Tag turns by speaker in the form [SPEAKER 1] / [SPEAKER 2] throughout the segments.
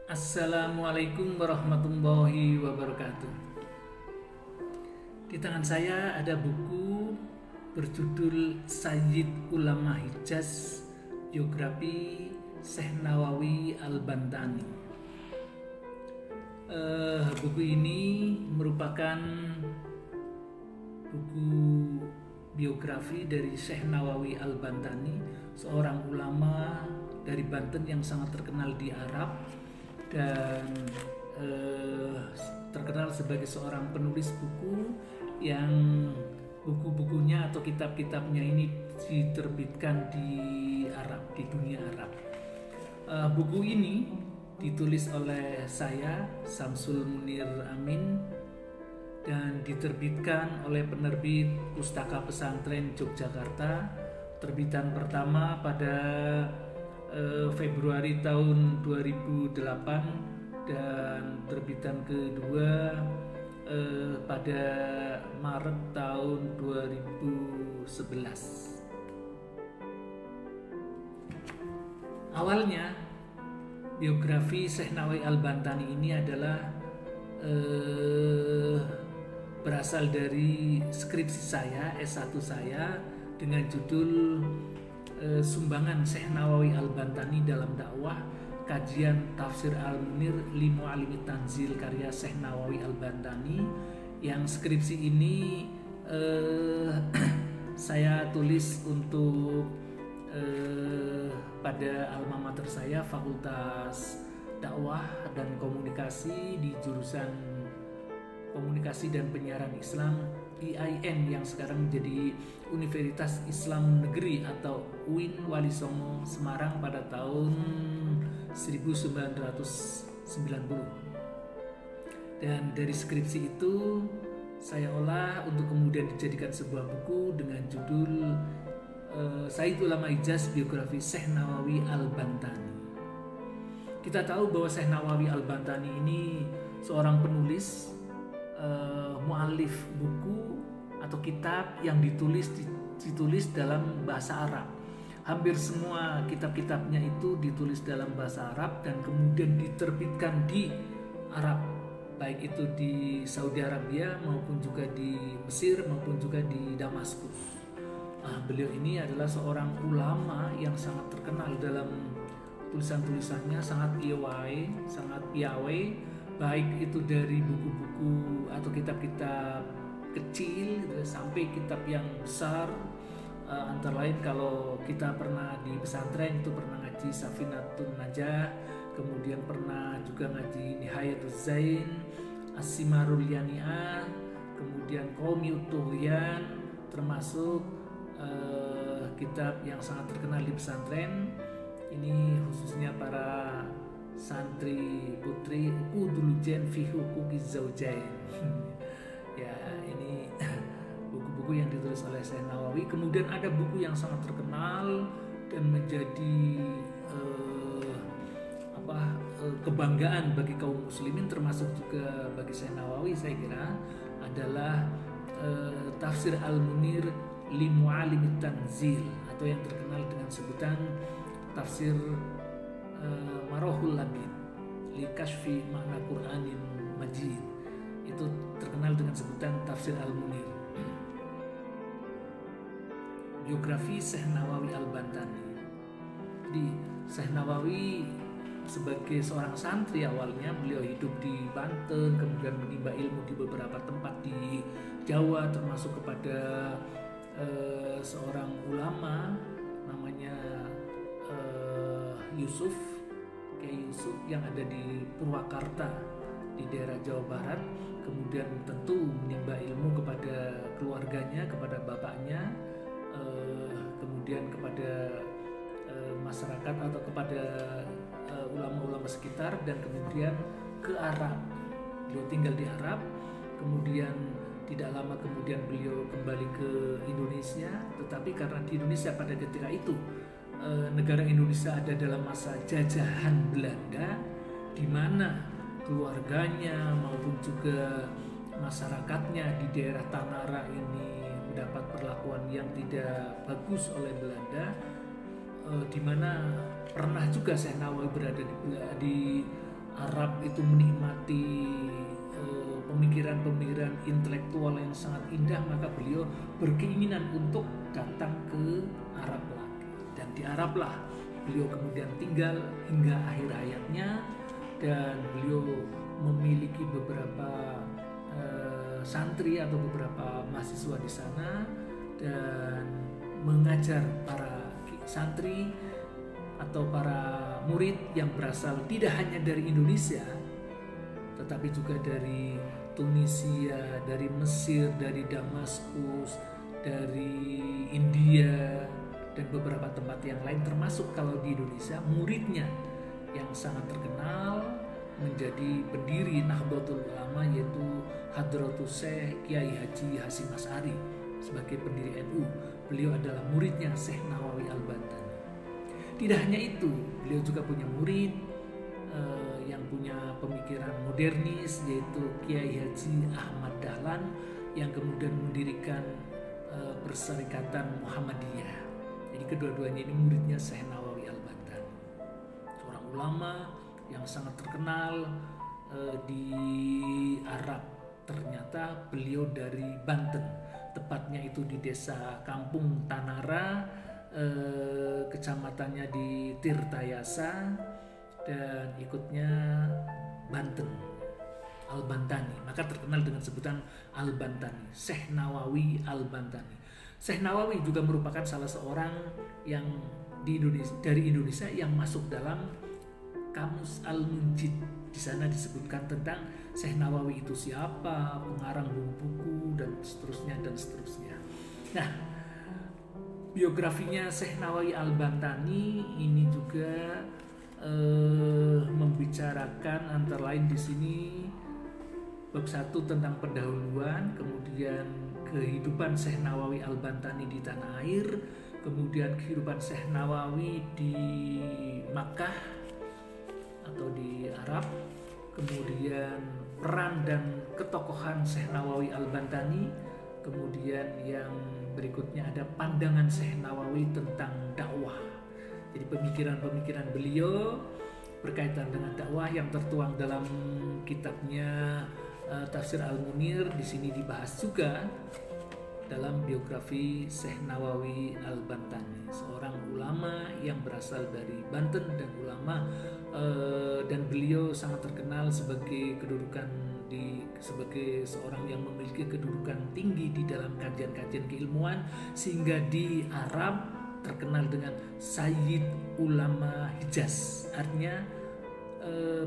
[SPEAKER 1] Assalamualaikum warahmatullahi wabarakatuh. Di tangan saya ada buku berjudul Sayyid Ulama Hijaz, biografi Syekh Nawawi Al-Bantani. Buku ini merupakan buku biografi dari Syekh Nawawi Al-Bantani, seorang ulama dari Banten yang sangat terkenal di Arab dan terkenal sebagai seorang penulis buku yang buku-bukunya atau kitab-kitabnya ini diterbitkan di Arab, di dunia Arab. Buku ini ditulis oleh saya, Samsul Munir Amin, dan diterbitkan oleh penerbit Pustaka Pesantren Yogyakarta. Terbitan pertama pada Februari tahun 2008 dan terbitan kedua pada Maret tahun 2011. Awalnya biografi Syekh Nawawi Al-Bantani ini adalah berasal dari skripsi saya, S1 saya, dengan judul Sumbangan Syekh Nawawi Al-Bantani dalam dakwah, kajian tafsir Al-Munir li Mu'allimi Tanzil, karya Syekh Nawawi Al-Bantani. Yang skripsi ini saya tulis untuk pada alma mater saya, Fakultas Dakwah dan Komunikasi di jurusan Komunikasi dan Penyiaran Islam IAIN, yang sekarang menjadi Universitas Islam Negeri atau UIN Wali Songo Semarang pada tahun 1990. Dan dari skripsi itu saya olah untuk kemudian dijadikan sebuah buku dengan judul Sayyid Ulama Hijaz, biografi Syekh Nawawi Al-Bantani. Kita tahu bahwa Syekh Nawawi Al-Bantani ini seorang penulis, mu'alif buku atau kitab yang ditulis dalam bahasa Arab. Hampir semua kitab-kitabnya itu ditulis dalam bahasa Arab dan kemudian diterbitkan di Arab, baik itu di Saudi Arabia maupun juga di Mesir maupun juga di Damaskus. Beliau ini adalah seorang ulama yang sangat terkenal dalam tulisan-tulisannya, sangat piawai, baik itu dari buku-buku atau kitab-kitab kecil gitu, sampai kitab yang besar. Antara lain kalau kita pernah di pesantren itu pernah ngaji Safinatun Najah, kemudian pernah juga ngaji Nihayatuz Zain, As-Simarul Yani'ah, kemudian Qaumiyut Tughyan, termasuk kitab yang sangat terkenal di pesantren ini, khususnya para santri putri, Udulujen fi Huquqiz Zaujain. Ya, ini buku-buku yang ditulis oleh Syekh Nawawi. Kemudian ada buku yang sangat terkenal dan menjadi kebanggaan bagi kaum muslimin, termasuk juga bagi Syekh Nawawi, saya kira adalah tafsir Al-Munir li Mu'allimi Tanzil, atau yang terkenal dengan sebutan tafsir Marohul Labid li Kashfi Makna Qur'anin Majid. Itu terkenal dengan sebutan tafsir Al-Munir. Biografi Syekh Nawawi Al-Bantani. Jadi Syekh Nawawi sebagai seorang santri awalnya beliau hidup di Banten, kemudian menimba ilmu di beberapa tempat di Jawa, termasuk kepada seorang ulama namanya Yusuf, Kiai Yusuf, yang ada di Purwakarta di daerah Jawa Barat. Kemudian tentu menimba ilmu kepada keluarganya, kepada bapaknya, kemudian kepada masyarakat atau kepada ulama-ulama sekitar, dan kemudian ke Arab. Beliau tinggal di Arab, kemudian tidak lama kemudian beliau kembali ke Indonesia. Tetapi karena di Indonesia pada ketika itu negara Indonesia ada dalam masa jajahan Belanda, di mana keluarganya maupun juga masyarakatnya di daerah Tanara ini mendapat perlakuan yang tidak bagus oleh Belanda, di mana pernah juga Syekh Nawawi berada di Arab itu menikmati pemikiran-pemikiran intelektual yang sangat indah, maka beliau berkeinginan untuk datang ke Arab lagi. Dan di Arab lah beliau kemudian tinggal hingga akhir hayatnya, dan beliau memiliki beberapa santri atau beberapa mahasiswa di sana dan mengajar para santri atau para murid yang berasal tidak hanya dari Indonesia tetapi juga dari Tunisia, dari Mesir, dari Damaskus, dari India dan beberapa tempat yang lain, termasuk kalau di Indonesia muridnya yang sangat terkenal menjadi pendiri Nahdlatul Ulama yaitu Hadratus Syekh Kiai Haji Hasyim Asy'ari sebagai pendiri NU. Beliau adalah muridnya Syekh Nawawi Al-Bantani. Tidak hanya itu, beliau juga punya murid yang punya pemikiran modernis yaitu Kiai Haji Ahmad Dahlan yang kemudian mendirikan Perserikatan Muhammadiyah. Jadi kedua-duanya ini muridnya Syekh Nawawi Al-Bantani, seorang ulama yang sangat terkenal di Arab. Ternyata beliau dari Banten, tepatnya itu di desa Kampung Tanara, kecamatannya di Tirtayasa, dan ikutnya Banten, Al-Bantani. Maka terkenal dengan sebutan Al-Bantani, Syekh Nawawi Al-Bantani. Syekh Nawawi juga merupakan salah seorang yang dari Indonesia yang masuk dalam Kamus Al-Munjid. Di sana disebutkan tentang Syekh Nawawi itu siapa, pengarang buku dan seterusnya dan seterusnya. Nah, biografinya Syekh Nawawi Al-Bantani ini juga membicarakan antara lain di sini bab 1 tentang pendahuluan, kemudian kehidupan Syekh Nawawi Al-Bantani di tanah air, kemudian kehidupan Syekh Nawawi di Makkah atau di Arab, kemudian peran dan ketokohan Syekh Nawawi Al-Bantani, kemudian yang berikutnya ada pandangan Syekh Nawawi tentang dakwah. Jadi pemikiran-pemikiran beliau berkaitan dengan dakwah yang tertuang dalam kitabnya Tafsir Al-Munir di sini dibahas juga dalam biografi Syekh Nawawi Al-Bantani, seorang ulama yang berasal dari Banten dan ulama dan beliau sangat terkenal sebagai sebagai seorang yang memiliki kedudukan tinggi di dalam kajian-kajian keilmuan, sehingga di Arab terkenal dengan Sayyid Ulama Hijaz, artinya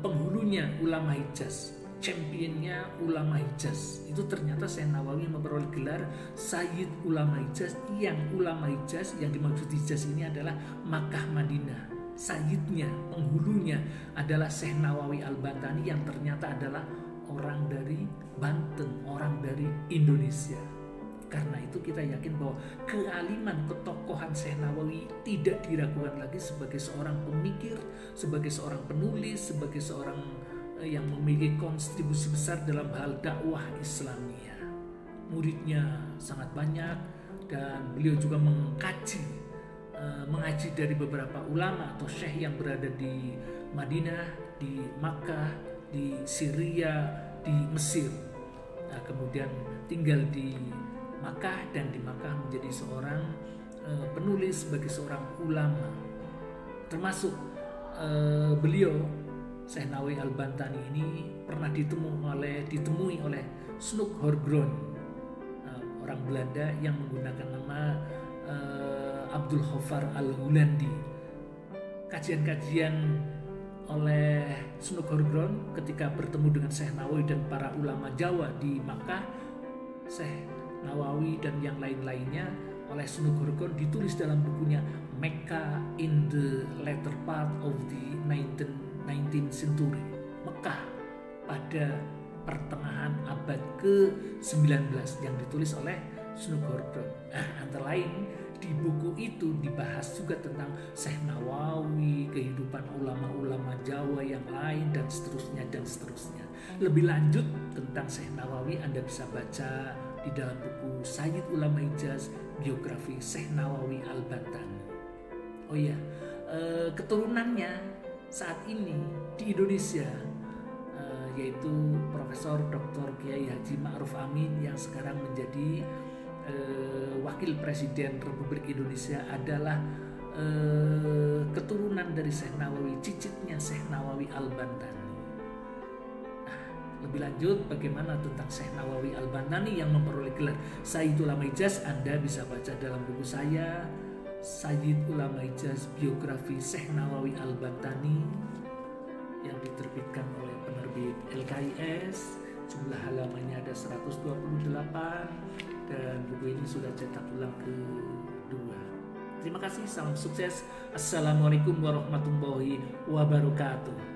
[SPEAKER 1] penghulunya ulama Hijaz, championnya ulama Hijaz. Itu ternyata Syekh Nawawi memperoleh gelar Sayyid Ulama Hijaz, yang ulama Hijaz yang dimaksud Hijaz ini adalah Makkah Madinah. Sayyidnya, penghulunya adalah Syekh Nawawi Al-Bantani yang ternyata adalah orang dari Banten, orang dari Indonesia. Karena itu kita yakin bahwa kealiman ketokohan Syekh Nawawi tidak diragukan lagi sebagai seorang pemikir, sebagai seorang penulis, sebagai seorang yang memiliki kontribusi besar dalam hal dakwah Islamiyah. Muridnya sangat banyak dan beliau juga mengaji dari beberapa ulama atau syekh yang berada di Madinah, di Makkah, di Syria, di Mesir. Nah, kemudian tinggal di Makkah dan di Makkah menjadi seorang penulis, sebagai seorang ulama. Termasuk beliau Syekh Nawawi Al-Bantani ini pernah ditemui oleh Snoek Horgrond, orang Belanda yang menggunakan nama Abdul Ghaffar Al-Hulandi. Kajian-kajian oleh Snoek Horgrond ketika bertemu dengan Syekh Nawawi dan para ulama Jawa di Makkah, Syekh Nawawi dan yang lain-lainnya oleh Snoek Horgrond ditulis dalam bukunya Mecca in the Latter Part of the 19th Century, Mekah pada pertengahan abad ke-19 yang ditulis oleh Snoek Horgrond. Antara lain di buku itu dibahas juga tentang Syekh Nawawi, kehidupan ulama-ulama Jawa yang lain dan seterusnya dan seterusnya. Lebih lanjut tentang Syekh Nawawi Anda bisa baca di dalam buku Sayyid Ulama Hijaz, biografi Syekh Nawawi Al-Bantani. Oh iya, keturunannya saat ini di Indonesia yaitu Profesor Dr. Kiai Haji Ma'ruf Amin yang sekarang menjadi Wakil Presiden Republik Indonesia, adalah keturunan dari Syekh Nawawi, cicitnya Syekh Nawawi Al-Bantani. Nah, lebih lanjut bagaimana tentang Syekh Nawawi Al-Bantani yang memperoleh gelar Sayyid Ulama Hijaz, Anda bisa baca dalam buku saya, Sayyid Ulama Hijaz Biografi Syekh Nawawi Al-Bantani, yang diterbitkan oleh penerbit LKIS. Jumlah halamannya ada 128 dan buku ini sudah cetak ulang kedua. Terima kasih, salam sukses. Assalamualaikum warahmatullahi wabarakatuh.